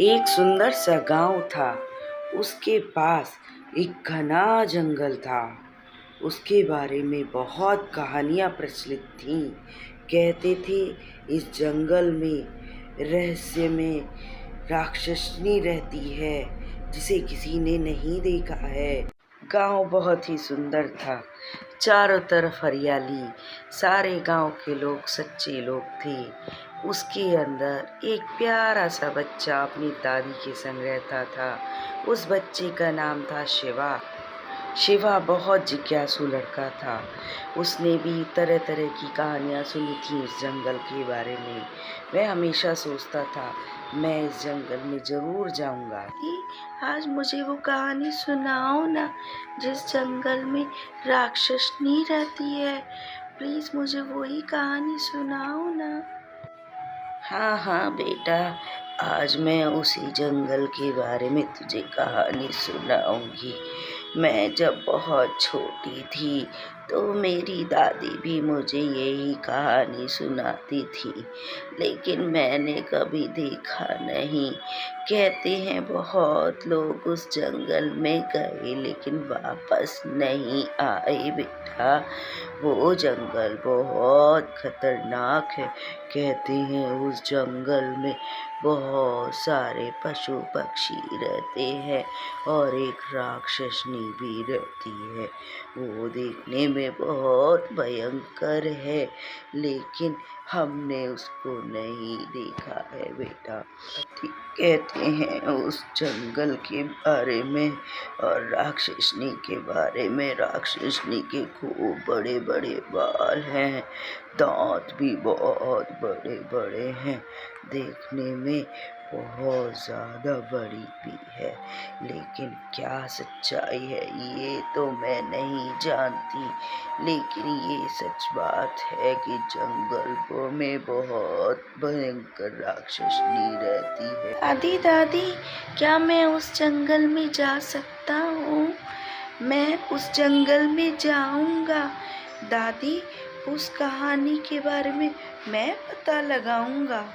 एक सुंदर सा गांव था। उसके पास एक घना जंगल था। उसके बारे में बहुत कहानियां प्रचलित थीं। कहते थे इस जंगल में रहस्य में राक्षसनी रहती है जिसे किसी ने नहीं देखा है। गांव बहुत ही सुंदर था। चारों तरफ हरियाली। सारे गांव के लोग सच्चे लोग थे। उसके अंदर एक प्यारा सा बच्चा अपनी दादी के संग रहता था। उस बच्चे का नाम था शिवा। शिवा बहुत जिज्ञासु लड़का था। उसने भी तरह तरह की कहानियाँ सुनी थी इस जंगल के बारे में। वह हमेशा सोचता था मैं इस जंगल में ज़रूर जाऊंगा। आज मुझे वो कहानी सुनाओ ना जिस जंगल में राक्षसनी रहती है। प्लीज़ मुझे वही कहानी सुनाओ ना। हाँ हाँ बेटा, आज मैं उसी जंगल के बारे में तुझे कहानी सुनाऊंगी। मैं जब बहुत छोटी थी तो मेरी दादी भी मुझे यही कहानी सुनाती थी, लेकिन मैंने कभी देखा नहीं। कहते हैं बहुत लोग उस जंगल में गए लेकिन वापस नहीं आए बेटा। वो जंगल बहुत खतरनाक है। कहते हैं उस जंगल में बहुत सारे पशु पक्षी रहते हैं और एक राक्षसनी भी रहती है। वो देखने में बहुत भयंकर है, लेकिन हमने उसको नहीं देखा है बेटा। कहते हैं उस जंगल के बारे में और राक्षसनी के बारे में। राक्षसनी के खूब बड़े बड़े बाल हैं, दांत भी बहुत बड़े बड़े हैं, देखने में बहुत ज़्यादा बड़ी भी है। लेकिन क्या सच्चाई है ये तो मैं नहीं जानती, लेकिन ये सच बात है कि जंगल में बहुत भयंकर राक्षसनी रहती है। दादी दादी, क्या मैं उस जंगल में जा सकता हूँ? मैं उस जंगल में जाऊँगा। दादी, उस कहानी के बारे में मैं पता लगाऊंगा।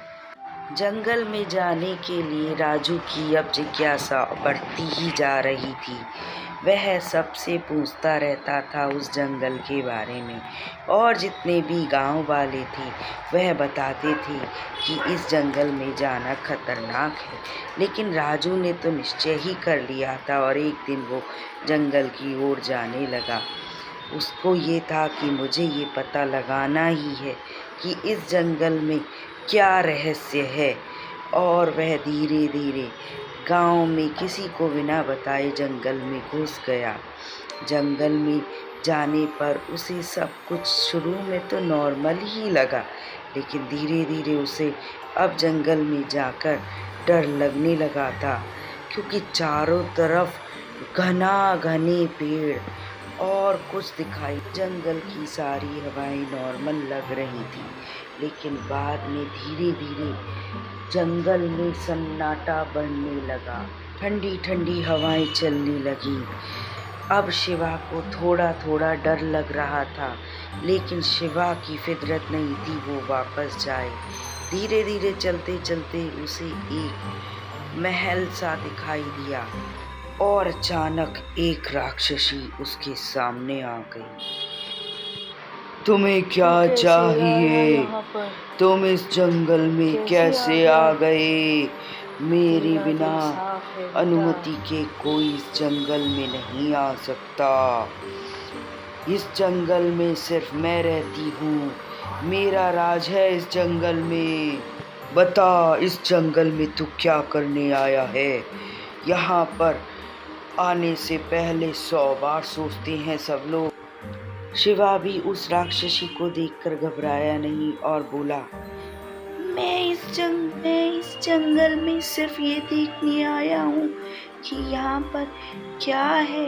जंगल में जाने के लिए राजू की अब जिज्ञासा बढ़ती ही जा रही थी। वह सबसे पूछता रहता था उस जंगल के बारे में, और जितने भी गांव वाले थे वह बताते थे कि इस जंगल में जाना खतरनाक है। लेकिन राजू ने तो निश्चय ही कर लिया था और एक दिन वो जंगल की ओर जाने लगा। उसको ये था कि मुझे ये पता लगाना ही है कि इस जंगल में क्या रहस्य है। और वह धीरे धीरे गांव में किसी को बिना बताए जंगल में घुस गया। जंगल में जाने पर उसे सब कुछ शुरू में तो नॉर्मल ही लगा, लेकिन धीरे धीरे उसे अब जंगल में जाकर डर लगने लगा था, क्योंकि चारों तरफ घने पेड़ और कुछ दिखाई। जंगल की सारी हवाएं नॉर्मल लग रही थी, लेकिन बाद में धीरे धीरे जंगल में सन्नाटा बढ़ने लगा। ठंडी ठंडी हवाएं चलने लगी। अब शिवा को थोड़ा थोड़ा डर लग रहा था, लेकिन शिवा की फितरत नहीं थी वो वापस जाए। धीरे धीरे चलते चलते उसे एक महल सा दिखाई दिया और अचानक एक राक्षसी उसके सामने आ गई। तुम्हें क्या चाहिए? तुम इस जंगल में कैसे आ गए? मेरे बिना अनुमति के कोई इस जंगल में नहीं आ सकता। इस जंगल में सिर्फ मैं रहती हूँ। मेरा राज है इस जंगल में। बता, इस जंगल में तू क्या करने आया है? यहाँ पर आने से पहले 100 बार सोचते हैं सब लोग। शिवा भी उस राक्षसी को देखकर घबराया नहीं और बोला, मैं इस जंगल में सिर्फ ये देखने आया हूँ कि यहाँ पर क्या है,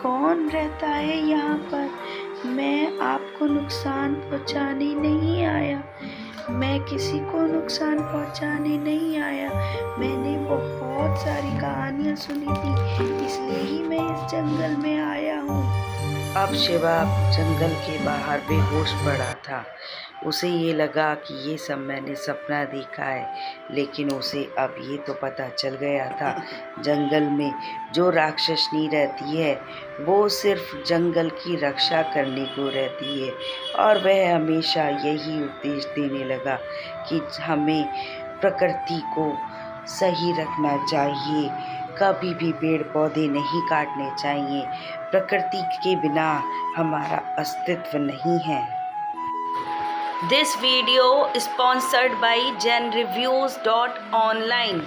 कौन रहता है यहाँ पर। मैं आपको नुकसान पहुँचाने नहीं आया। मैं किसी को नुकसान पहुँचाने नहीं आया। मैंने बहुत सारी कहानियाँ सुनी थी, इसलिए ही मैं इस जंगल में आया हूँ। अब शिवा जंगल के बाहर बेहोश पड़ा था। उसे ये लगा कि ये सब मैंने सपना देखा है, लेकिन उसे अब ये तो पता चल गया था जंगल में जो राक्षसनी रहती है वो सिर्फ जंगल की रक्षा करने को रहती है। और वह हमेशा यही उपदेश देने लगा कि हमें प्रकृति को सही रखना चाहिए, कभी भी पेड़ पौधे नहीं काटने चाहिए, प्रकृति के बिना हमारा अस्तित्व नहीं है। This video is sponsored by genreviews.online.